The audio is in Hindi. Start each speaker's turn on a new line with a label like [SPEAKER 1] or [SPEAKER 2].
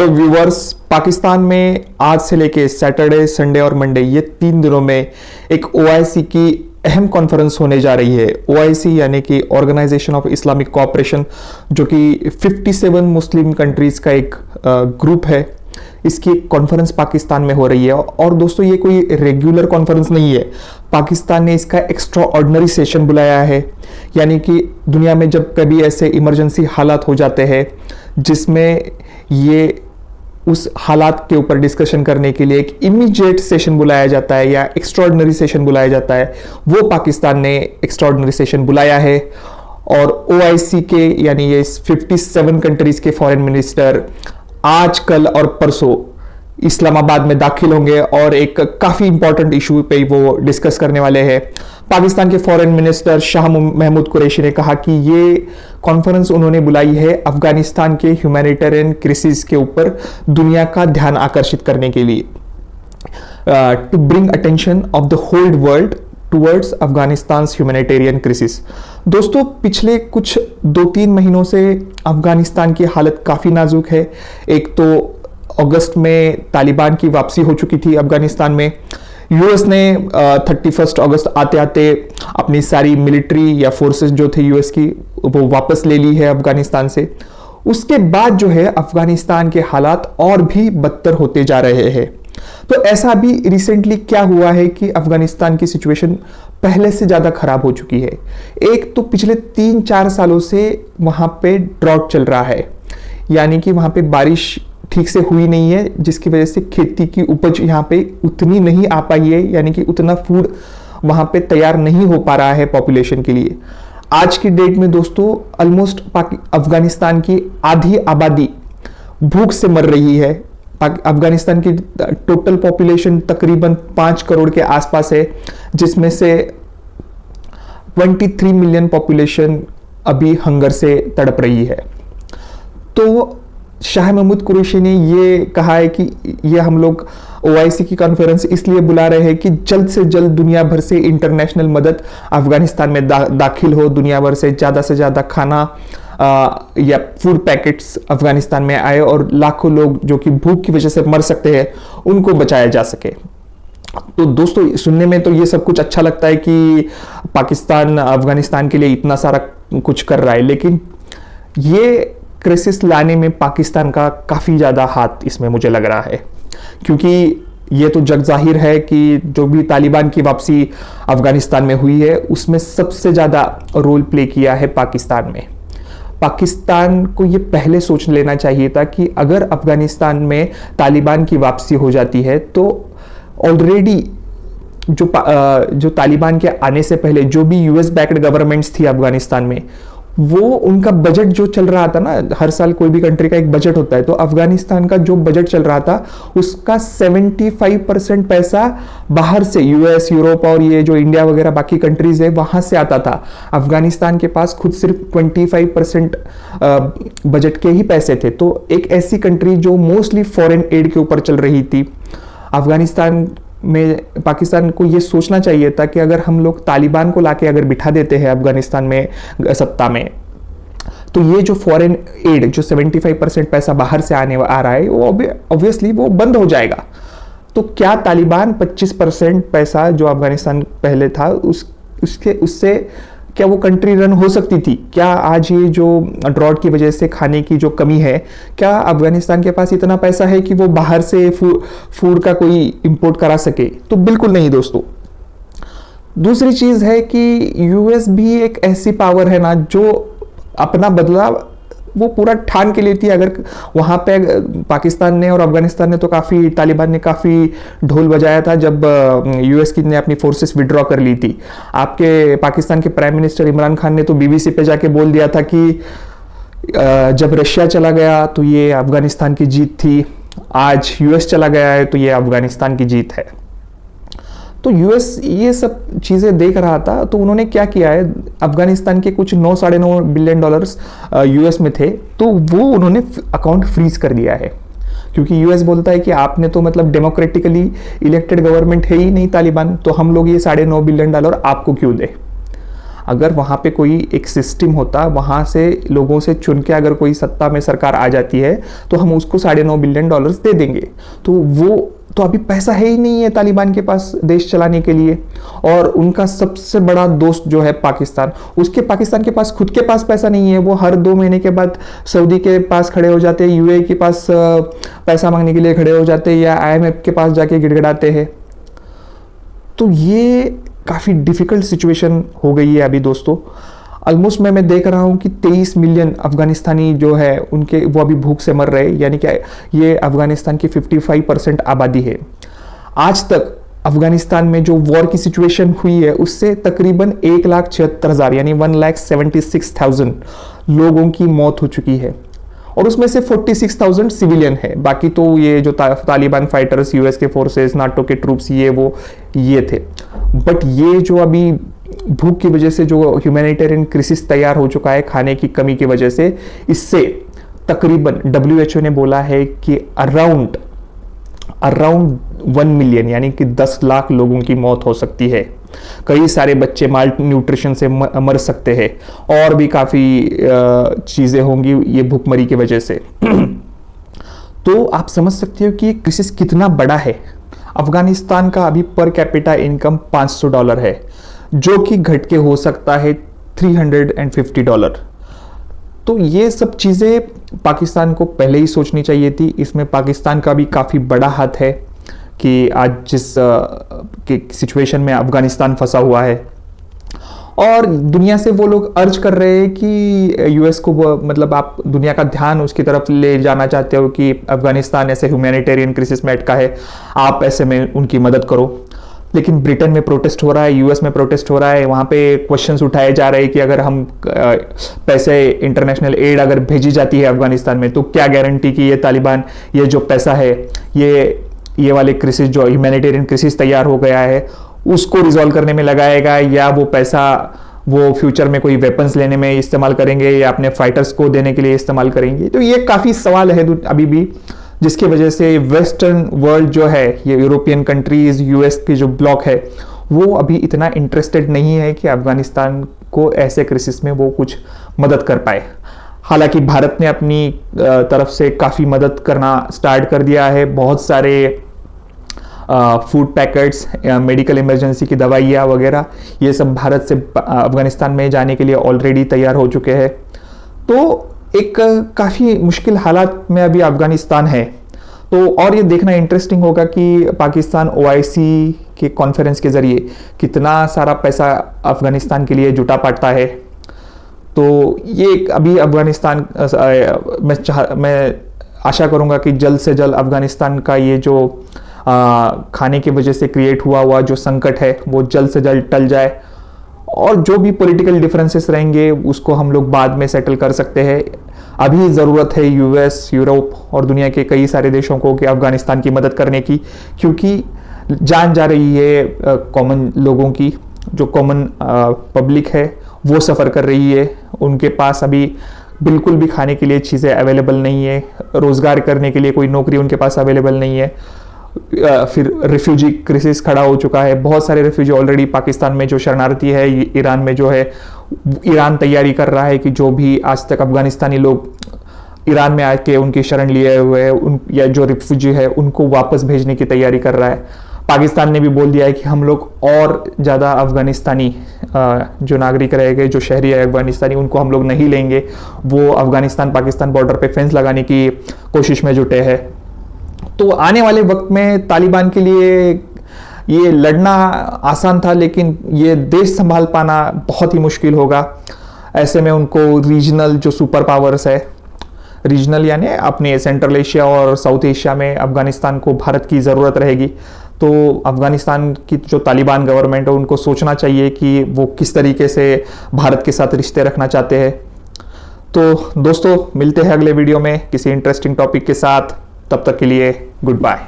[SPEAKER 1] हेलो व्यूवर्स, पाकिस्तान में आज से लेके सैटरडे, संडे और मंडे ये 3 दिनों में एक ओआईसी की अहम कॉन्फ्रेंस होने जा रही है। ओआईसी यानी कि ऑर्गेनाइजेशन ऑफ इस्लामिक कोऑपरेशन, जो कि 57 मुस्लिम कंट्रीज का एक ग्रुप है। इसकी कॉन्फ्रेंस पाकिस्तान में हो रही है और दोस्तों ये कोई रेगुलर कॉन्फ्रेंस नहीं है। पाकिस्तान ने इसका एक्स्ट्रा ऑर्डिनरी सेशन बुलाया है, यानी कि दुनिया में जब कभी ऐसे इमरजेंसी हालात हो जाते हैं जिसमें ये उस हालात के ऊपर डिस्कशन करने के लिए एक इमीडिएट सेशन बुलाया जाता है या एक्स्ट्राऑर्डिनरी सेशन बुलाया जाता है, वो पाकिस्तान ने एक्स्ट्राऑर्डिनरी सेशन बुलाया है। और ओआईसी के यानी ये 57 कंट्रीज के फॉरेन मिनिस्टर आज, कल और परसों इस्लामाबाद में दाखिल होंगे और एक काफी इंपॉर्टेंट इशू पे वो डिस्कस करने वाले हैं। पाकिस्तान के फॉरेन मिनिस्टर शाह महमूद कुरैशी ने कहा कि ये कॉन्फ्रेंस उन्होंने बुलाई है अफगानिस्तान के ह्यूमैनिटेरियन क्राइसिस के ऊपर दुनिया का ध्यान आकर्षित करने के लिए, to bring attention of the whole world towards Afghanistan humanitarian crisis. दोस्तों, पिछले कुछ 2-3 महीनों से अफगानिस्तान की हालत काफी नाजुक है। एक तो अगस्त में तालिबान की वापसी हो चुकी थी अफगानिस्तान में। यूएस ने 31 अगस्त आते आते अपनी सारी मिलिट्री या फोर्सेस जो थे यूएस की वो वापस ले ली है अफगानिस्तान से। उसके बाद जो है अफगानिस्तान के हालात और भी बदतर होते जा रहे हैं। तो ऐसा भी रिसेंटली क्या हुआ है कि अफगानिस्तान की सिचुएशन पहले से ज्यादा खराब हो चुकी है। एक तो पिछले 3-4 सालों से वहां पे ड्रॉट चल रहा है, यानी कि वहां पे बारिश ठीक से हुई नहीं है, जिसकी वजह से खेती की उपज यहाँ पे उतनी नहीं आ पाई है, यानी कि उतना फूड वहां पे तैयार नहीं हो पा रहा है पॉपुलेशन के लिए। आज की डेट में दोस्तों ऑलमोस्ट अफगानिस्तान की आधी आबादी भूख से मर रही है। अफगानिस्तान की टोटल पॉपुलेशन तकरीबन 5 करोड़ के आसपास है, जिसमें से 23 मिलियन पॉपुलेशन अभी हंगर से तड़प रही है। तो शाह महमूद कुरैशी ने ये कहा है कि ये हम लोग ओआईसी की कॉन्फ्रेंस इसलिए बुला रहे हैं कि जल्द से जल्द दुनिया भर से इंटरनेशनल मदद अफगानिस्तान में दाखिल हो, दुनिया भर से ज़्यादा खाना या फूड पैकेट्स अफगानिस्तान में आए और लाखों लोग जो कि भूख की वजह से मर सकते हैं उनको बचाया जा सके। तो दोस्तों, सुनने में तो ये सब कुछ अच्छा लगता है कि पाकिस्तान अफगानिस्तान के लिए इतना सारा कुछ कर रहा है, लेकिन ये क्राइसिस लाने में पाकिस्तान का काफ़ी ज़्यादा हाथ इसमें मुझे लग रहा है, क्योंकि ये तो जग जाहिर है कि जो भी तालिबान की वापसी अफगानिस्तान में हुई है उसमें सबसे ज़्यादा रोल प्ले किया है पाकिस्तान में। पाकिस्तान को ये पहले सोच लेना चाहिए था कि अगर अफगानिस्तान में तालिबान की वापसी हो जाती है तो ऑलरेडी जो तालिबान के आने से पहले जो भी यूएस बैक्ड गवर्नमेंट्स थी अफगानिस्तान में, वो उनका बजट जो चल रहा था ना, हर साल कोई भी कंट्री का एक बजट होता है, तो अफगानिस्तान का जो बजट चल रहा था उसका 75% पैसा बाहर से, यूएस, यूरोप और ये जो इंडिया वगैरह बाकी कंट्रीज है वहां से आता था। अफगानिस्तान के पास खुद सिर्फ 25% बजट के ही पैसे थे। तो एक ऐसी कंट्री जो मोस्टली फॉरेन एड के ऊपर चल रही थी, अफगानिस्तान में पाकिस्तान को ये सोचना चाहिए था कि अगर हम लोग तालिबान को लाके अगर बिठा देते हैं अफगानिस्तान में सत्ता में, तो ये जो फॉरेन एड जो 75% पैसा बाहर से आने आ रहा है वो ऑब्वियसली वो बंद हो जाएगा। तो क्या तालिबान 25% पैसा जो अफगानिस्तान पहले था उससे क्या वो कंट्री रन हो सकती थी? क्या आज ये जो ड्रॉट की वजह से खाने की जो कमी है, क्या अफगानिस्तान के पास इतना पैसा है कि वो बाहर से फूड का कोई इंपोर्ट करा सके? तो बिल्कुल नहीं दोस्तों। दूसरी चीज है कि यूएस भी एक ऐसी पावर है ना जो अपना बदला वो पूरा ठान के लिए थी। अगर वहां पे पाकिस्तान ने और अफगानिस्तान ने तो काफ़ी, तालिबान ने काफ़ी ढोल बजाया था जब यूएस की ने अपनी फोर्सेस विड्रॉ कर ली थी। आपके पाकिस्तान के प्राइम मिनिस्टर इमरान खान ने तो बीबीसी पे जाके बोल दिया था कि जब रशिया चला गया तो ये अफगानिस्तान की जीत थी, आज यूएस चला गया है तो ये अफगानिस्तान की जीत है। तो यूएस ये सब चीज़ें देख रहा था, तो उन्होंने क्या किया है, अफगानिस्तान के कुछ 9-9.5 बिलियन डॉलर्स यूएस में थे, तो वो उन्होंने अकाउंट फ्रीज कर दिया है। क्योंकि यूएस बोलता है कि आपने तो मतलब डेमोक्रेटिकली इलेक्टेड गवर्नमेंट है ही नहीं तालिबान, तो हम लोग ये $9.5 बिलियन आपको क्यों दे। अगर वहाँ पे कोई एक सिस्टम होता, वहाँ से लोगों से चुन के अगर कोई सत्ता में सरकार आ जाती है तो हम उसको $9.5 बिलियन दे देंगे। तो वो तो अभी पैसा है ही नहीं है तालिबान के पास देश चलाने के लिए। और उनका सबसे बड़ा दोस्त जो है पाकिस्तान, पाकिस्तान के पास खुद के पास पैसा नहीं है। वो हर 2 महीने के बाद सऊदी के पास खड़े हो जाते हैं, यूएई के पास पैसा मांगने के लिए खड़े हो जाते हैं, या IMF के पास जाके गिड़गिड़ाते हैं। तो ये काफ़ी डिफिकल्ट सिचुएशन हो गई है अभी दोस्तों। ऑलमोस्ट मैं देख रहा हूँ कि 23 मिलियन अफगानिस्तानी जो है उनके वो अभी भूख से मर रहे हैं, यानी कि ये अफगानिस्तान की 55% आबादी है। आज तक अफगानिस्तान में जो वॉर की सिचुएशन हुई है उससे तकरीबन 1,76,000 यानी 1,76,000 लोगों की मौत हो चुकी है, और उसमें से 46,000 सिविलियन है। बाकी तो ये जो तालिबान फाइटर्स, यूएस के फोर्सेस, नाटो के ट्रूप्स, ये थे। बट ये जो अभी भूख की वजह से जो ह्यूमैनिटेरियन क्राइसिस तैयार हो चुका है खाने की कमी की वजह से, इससे तकरीबन WHO ने बोला है कि अराउंड 1 मिलियन यानी कि 10 लाख लोगों की मौत हो सकती है। कई सारे बच्चे माल न्यूट्रिशन से मर सकते हैं, और भी काफ़ी चीज़ें होंगी ये भूखमरी की वजह से। तो आप समझ सकते हो कि ये क्राइसिस कितना बड़ा है। अफगानिस्तान का अभी पर कैपिटा इनकम $500 है, जो कि घट के हो सकता है $350। तो ये सब चीज़ें पाकिस्तान को पहले ही सोचनी चाहिए थी। इसमें पाकिस्तान का भी काफ़ी बड़ा हाथ है कि आज जिस सिचुएशन में अफगानिस्तान फंसा हुआ है। और दुनिया से वो लोग अर्ज कर रहे हैं कि यूएस को मतलब आप दुनिया का ध्यान उसकी तरफ ले जाना चाहते हो कि अफगानिस्तान ऐसे ह्यूमैनिटेरियन क्राइसिस में अटका है, आप ऐसे में उनकी मदद करो। लेकिन ब्रिटेन में प्रोटेस्ट हो रहा है, यूएस में प्रोटेस्ट हो रहा है, वहाँ पे क्वेश्चंस उठाए जा रहे हैं कि अगर हम पैसे, इंटरनेशनल एड अगर भेजी जाती है अफगानिस्तान में, तो क्या गारंटी कि ये तालिबान ये जो पैसा है, ये वाले क्राइसिस जो ह्यूमैनिटेरियन क्राइसिस तैयार हो गया है उसको रिजॉल्व करने में लगाएगा, या वो पैसा वो फ्यूचर में कोई वेपन्स लेने में इस्तेमाल करेंगे, या अपने फाइटर्स को देने के लिए इस्तेमाल करेंगे। तो ये काफ़ी सवाल है अभी भी, जिसकी वजह से वेस्टर्न वर्ल्ड जो है, ये यूरोपियन कंट्रीज, यूएस की जो ब्लॉक है, वो अभी इतना इंटरेस्टेड नहीं है कि अफगानिस्तान को ऐसे क्राइसिस में वो कुछ मदद कर पाए। हालांकि भारत ने अपनी तरफ से काफ़ी मदद करना स्टार्ट कर दिया है। बहुत सारे फूड पैकेट्स, मेडिकल इमरजेंसी की दवाइयाँ वगैरह, ये सब भारत से अफगानिस्तान में जाने के लिए ऑलरेडी तैयार हो चुके हैं। तो एक काफ़ी मुश्किल हालात में अभी अफगानिस्तान है। तो और ये देखना इंटरेस्टिंग होगा कि पाकिस्तान OIC के कॉन्फ्रेंस के ज़रिए कितना सारा पैसा अफगानिस्तान के लिए जुटा पाता है। तो ये अभी अफगानिस्तान मैं आशा करूँगा कि जल्द से जल्द अफगानिस्तान का ये जो खाने की वजह से क्रिएट हुआ जो संकट है वो जल्द से जल्द टल जाए, और जो भी पॉलिटिकल डिफरेंसेस रहेंगे उसको हम लोग बाद में सेटल कर सकते हैं। अभी ज़रूरत है यूएस, यूरोप और दुनिया के कई सारे देशों को कि अफगानिस्तान की मदद करने की, क्योंकि जान जा रही है कॉमन लोगों की, जो कॉमन पब्लिक है वो सफ़र कर रही है। उनके पास अभी बिल्कुल भी खाने के लिए चीज़ें अवेलेबल नहीं है, रोज़गार करने के लिए कोई नौकरी उनके पास अवेलेबल नहीं है। फिर रिफ्यूजी क्राइसिस खड़ा हो चुका है। बहुत सारे रिफ्यूजी ऑलरेडी पाकिस्तान में जो शरणार्थी है, ईरान में जो है, ईरान तैयारी कर रहा है कि जो भी आज तक अफगानिस्तानी लोग ईरान में आके उनकी शरण लिए हुए हैं या जो रिफ्यूजी है उनको वापस भेजने की तैयारी कर रहा है। पाकिस्तान ने भी बोल दिया है कि हम लोग और ज़्यादा अफगानिस्तानी जो नागरिक रहेंगे, जो शहरी है अफगानिस्तानी, उनको हम लोग नहीं लेंगे। वो अफगानिस्तान पाकिस्तान बॉर्डर पे फेंस लगाने की कोशिश में जुटे हैं। तो आने वाले वक्त में तालिबान के लिए ये लड़ना आसान था, लेकिन ये देश संभाल पाना बहुत ही मुश्किल होगा। ऐसे में उनको रीजनल जो सुपर पावर्स है, रीजनल यानी अपने सेंट्रल एशिया और साउथ एशिया में अफगानिस्तान को भारत की ज़रूरत रहेगी। तो अफगानिस्तान की जो तालिबान गवर्नमेंट है उनको सोचना चाहिए कि वो किस तरीके से भारत के साथ रिश्ते रखना चाहते हैं। तो दोस्तों, मिलते हैं अगले वीडियो में किसी इंटरेस्टिंग टॉपिक के साथ। तब तक के लिए गुड बाय।